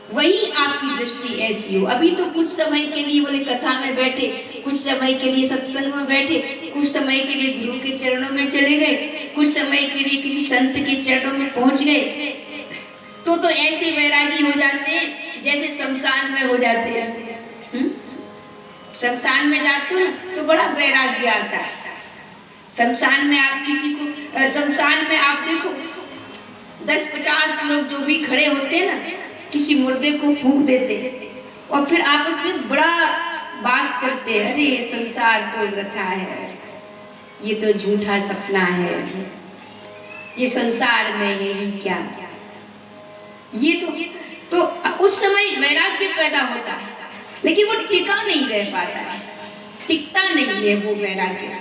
वही आपकी दृष्टि ऐसी हो। अभी तो कुछ समय के लिए बोले कथा में बैठे, कुछ समय के लिए सत्संग में बैठे, कुछ समय के लिए गुरु के चरणों में चले गए, कुछ समय के लिए किसी संत के चरणों में पहुंच गए, तो ऐसे वैरागी हो जाते हैं जैसे शमशान में हो जाते हैं। शमशान में जाते हो तो बड़ा वैराग्य आता है। शमशान में आप किसी को, शमशान में आप देखो 10-50 लोग जो भी खड़े होते हैं ना, किसी मुर्दे को फूंक देते और फिर आपस में बड़ा बात करते हैं, अरे संसार तो वृथा है, ये तो झूठा सपना है, ये संसार में है ही क्या, ये तो उस समय वैराग्य पैदा होता है, लेकिन वो टिका नहीं रह पाता है, टिकता नहीं है वो वैराग्य।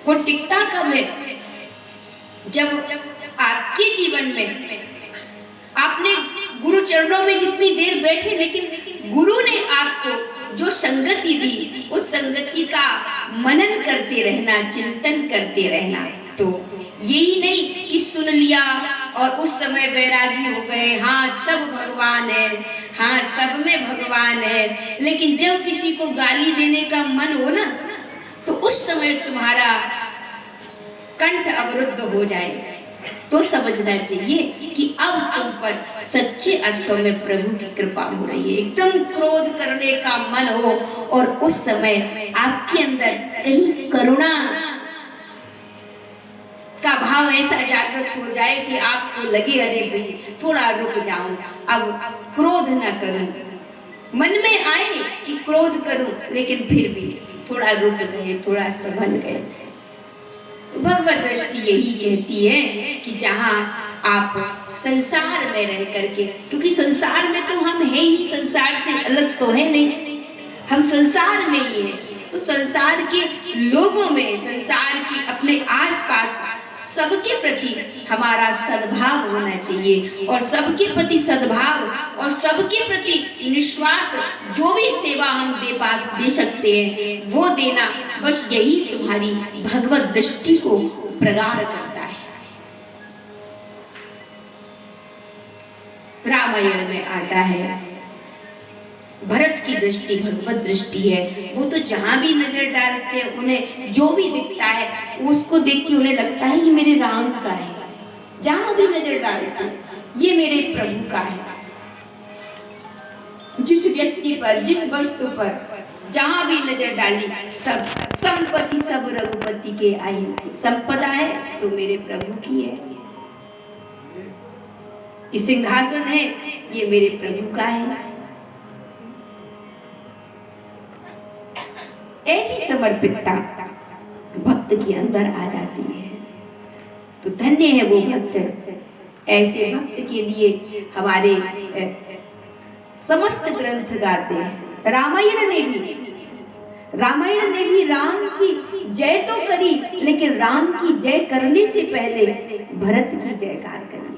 वो टिकता कब है? जब आपके जीवन में आपने गुरु चरणों में जितनी देर बैठे, लेकिन गुरु ने आपको जो संगति दी, उस संगति का मनन करते रहना, चिंतन करते रहना। तो यही नहीं कि सुन लिया और उस समय वैरागी हो गए, हाँ सब भगवान है, हाँ सब में भगवान है, लेकिन जब किसी को गाली देने का मन हो ना, तो उस समय तुम्हारा कंठ अवरुद्ध हो जाए, तो समझना चाहिए कि अब तुम पर सच्चे अर्थों में प्रभु की कृपा हो रही है। एकदम क्रोध करने का मन हो और उस समय आपके अंदर कहीं करुणा का भाव ऐसा जागृत हो जाए कि आपको लगे अरे भाई थोड़ा रुक जाऊं, अब क्रोध न करूं। मन में आए कि क्रोध करूं, लेकिन फिर भी थोड़ा रुक गए, थोड़ा संभल गए। तो भगवत दृष्टि यही कहती है कि जहां आप संसार में रह करके, क्योंकि संसार में तो हम हैं ही, संसार से अलग तो है नहीं, हम संसार में ही हैं, तो संसार के लोगों में, संसार के अपने आसपास सबके प्रति हमारा सद्भाव होना चाहिए, और सबके प्रति सद्भाव और सबके प्रति निस्वार्थ जो भी सेवा हम दे सकते हैं वो देना, बस यही तुम्हारी भगवत दृष्टि को प्रगाढ़ करता है। रामायण में आता है भरत की दृष्टि भगवत दृष्टि है, वो तो जहां भी नजर डालते हैं उन्हें जो भी दिखता है उसको देख के उन्हें लगता है ये मेरे राम का है। जहां भी नजर डालते हैं ये मेरे प्रभु का है। जिस व्यक्ति पर, जिस वस्तु पर जहां भी नजर डाली, सब संपत्ति सब रघुपति के आई, संपदा है तो मेरे प्रभु की है, ये सिंहासन है ये मेरे प्रभु का है। ऐसी समर्पितता भक्त के अंदर आ जाती है, तो धन्य है वो भक्त। ऐसे भक्त के लिए हमारे समस्त ग्रंथ गाते हैं। रामायण ने भी राम की जय तो करी, लेकिन राम की जय करने से पहले भरत की जयकार करी।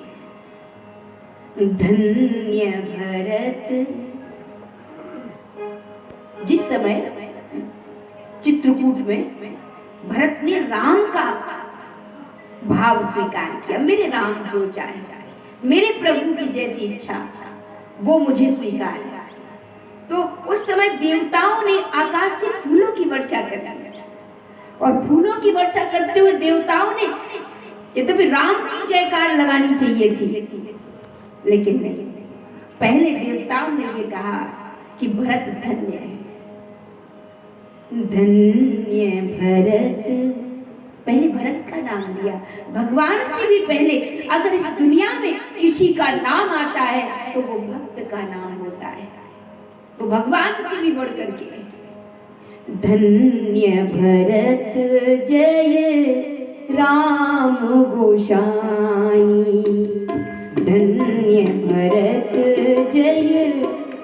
धन्य भरत, जिस समय चित्रकूट में भरत ने राम का भाव स्वीकार किया, मेरे राम जो चाहे, मेरे प्रभु की जैसी इच्छा वो मुझे स्वीकार है, तो उस समय देवताओं ने आकाश से फूलों की वर्षा कर दी, और फूलों की वर्षा करते हुए देवताओं ने ये तो भी राम की जयकार लगानी चाहिए थी, लेकिन नहीं, पहले देवताओं ने ये कहा कि भरत धन्य है। धन्य भरत, पहले भरत का नाम दिया। भगवान से भी पहले अगर इस दुनिया में किसी का नाम आता है तो वो भक्त का नाम होता है, वो भगवान से भी बढ़ करके। धन्य भरत जय राम गोसाई, धन्य भरत जय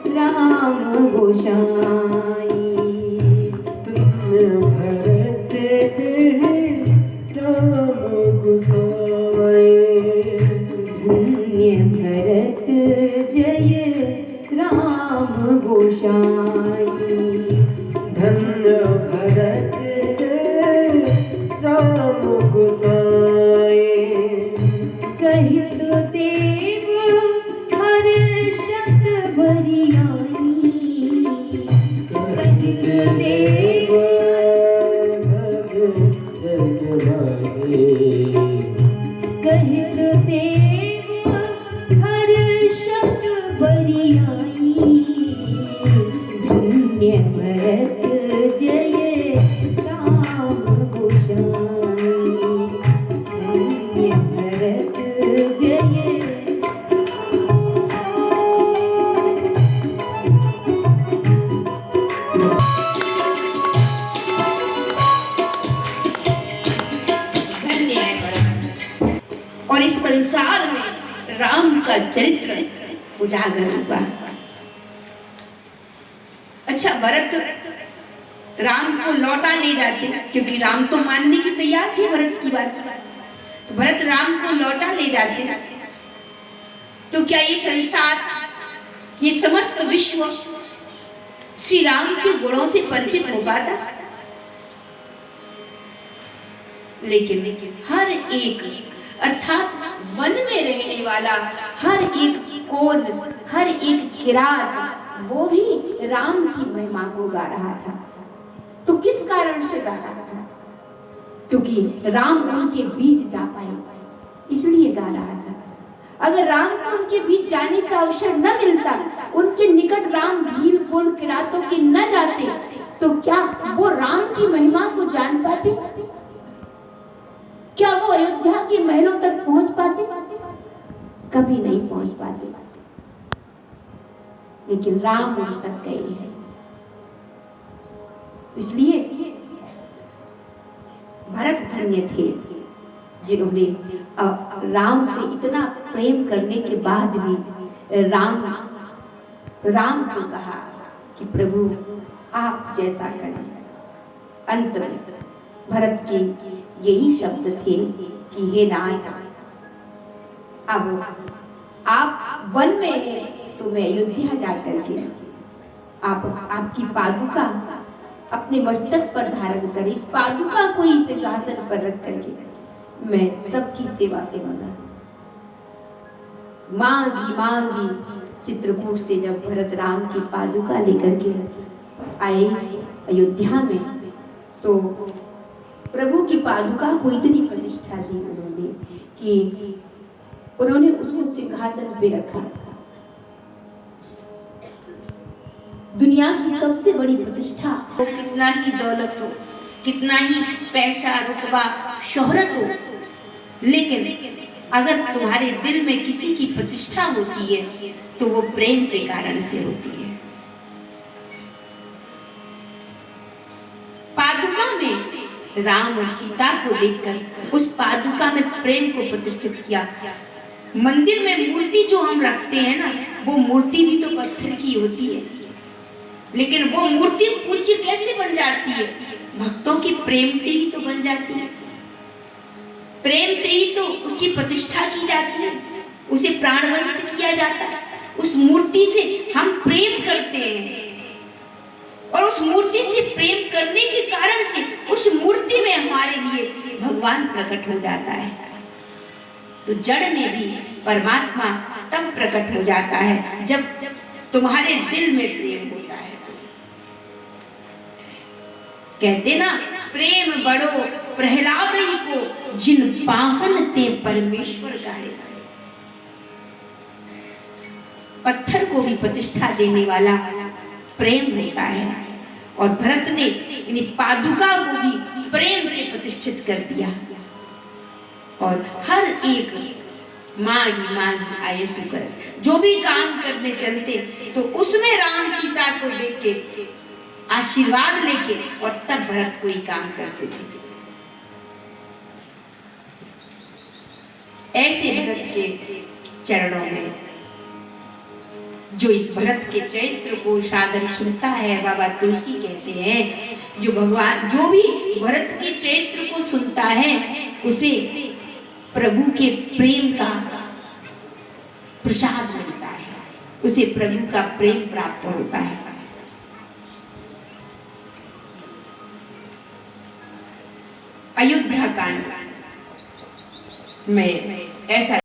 राम गोसाई। भरत धन्य भरत जय राम गोसाई, धन्य भरत राम गोसाई। कहित देव हर्ष चरित्र उजागर हुआ। अच्छा, भरत राम को लौटा ले जाते, क्योंकि राम तो मानने की तैयार थे भरत की बात। तो भरत राम को लौटा ले जाते, तो क्या ये संसार, ये समस्त विश्व श्री राम के गुणों से परिचित हो पाता? लेकिन हर एक, अर्थात वन में रहने वाला हर एक कोल, हर एक किरात, वो भी राम की महिमा को गा रहा था। तो किस कारण से गा रहा था? क्योंकि राम उनके बीच जा पाए, इसलिए गा रहा था। अगर राम को उनके बीच जाने का अवसर न मिलता, उनके निकट राम भील कोल किरातों के न जाते, तो क्या वो राम की महिमा को जान पाते? क्या वो अयोध्या के महलों तक पहुंच पाते? कभी नहीं पहुंच पाते। लेकिन राम वहां तक गए हैं। इसलिए भरत धन्य थे जिन्होंने राम से इतना प्रेम करने के बाद भी राम को कहा कि प्रभु आप जैसा करें। अंत में भरत के यही शब्द थे कि हे नाथ, अब आप वन में हैं तो मैं अयोध्या जाकर के आपकी पादुका अपने मस्तक पर धारण करें। इस पादुका को ही सिंहासन पर रख करके मैं सबकी सेवा करूंगा। मांगी चित्रकूट से जब भरत राम की पादुका लेकर के आए अयोध्या में, तो प्रभु की पादुका को इतनी प्रतिष्ठा दी उन्होंने कि उन्होंने उसको सिंहासन पे रखा। दुनिया की सबसे बड़ी प्रतिष्ठा हो, कितना ही दौलत हो, कितना ही पैसा, रुतबा, शोहरत हो, लेकिन अगर तुम्हारे दिल में किसी की प्रतिष्ठा होती है तो वो प्रेम के कारण से होती है। पादुका में राम और सीता को देखकर उस पादुका में प्रेम को प्रतिष्ठित किया। मंदिर में मूर्ति जो हम रखते हैं ना, वो मूर्ति भी तो पत्थर की होती है, लेकिन वो मूर्ति पूज्य कैसे बन जाती है? भक्तों की प्रेम से ही तो बन जाती है। प्रेम से ही तो उसकी प्रतिष्ठा की जाती है, उसे प्राणवंत किया जाता है। उस मूर्ति से हम प्रेम करते हैं और उस मूर्ति से प्रेम करने के कारण से उस मूर्ति में हमारे लिए भगवान प्रकट हो जाता है। तो जड़ में भी परमात्मा तब प्रकट हो जाता है जब तुम्हारे दिल में प्रेम होता है। तो कहते ना, प्रेम बड़ो प्रहलाद ही को जिन पाहन ते परमेश्वर गाए। पत्थर को भी प्रतिष्ठा देने वाला प्रेम होता है, और भरत ने इन पादुका को भी प्रेम से प्रतिष्ठित कर दिया। और हर एक मांगी आये सुकर, जो भी काम करने चलते तो उसमें राम सीता को देख के आशीर्वाद लेके और तब भरत कोई काम करते थे। ऐसे भरत के चरणों में जो इस भरत के चरित्र को सादर सुनता है, बाबा तुलसी कहते हैं, जो भगवान जो भी भरत के चरित्र को सुनता है उसे प्रभु के प्रेम का प्रसाद मिलता है, उसे प्रभु का प्रेम प्राप्त होता है। अयोध्या कांड में ऐसा